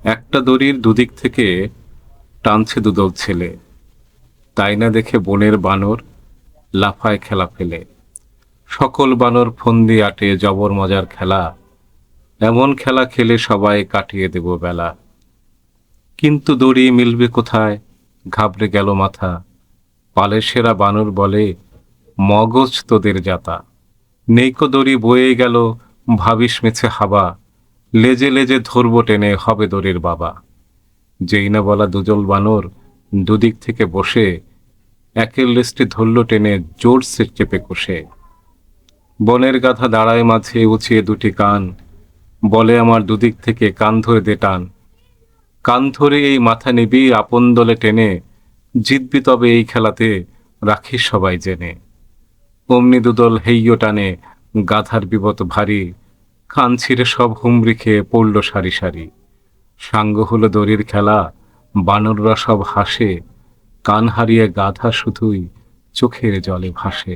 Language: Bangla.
একটা দড়ির দুদিক থেকে টানছে দুদল ছেলে, তাই না দেখে বনের বানর লাফায় খেলা ফেলে। সকল বানর ফন্দি আটে জবর মজার খেলা, এমন খেলা খেলে সবাই কাটিয়ে দেব বেলা। কিন্তু দড়ি মিলবে কোথায়, ঘাবড়ে গেল মাথা। পালের সেরা বানর বলে, মগজ তোদের যাতা। নেইকো দড়ি বয়ে গেল, ভাবিস মেছে হাবা। লেজে লেজে ধরবো টেনে, হবে দড়ির বাবা। যেই না বলা দুজল বানর দুদিক থেকে বসে একের লেজটি ধরল টেনে, জোরসে চেপে কষে। বনের গাধা দাঁড়ায় মাঝে উঁচিয়ে দুটি কান, বলে আমার দুদিক থেকে কান ধরে দে টান। কান ধরে এই মাথা নিবি আপন দলে টেনে, জিতবি তবে এই খেলাতে, রাখিস সবাই জেনে। অমনি দুদল হেইয় টানে, গাধার বিপদ ভারী, কান ছিঁড়ে সব হুমড়ি খেয়ে পড়ল সারি সারি। সাঙ্গ হলো দড়ির খেলা, বানররা সব হাসে, কান হারিয়ে গাধা শুধুই চোখের জলে ভাসে।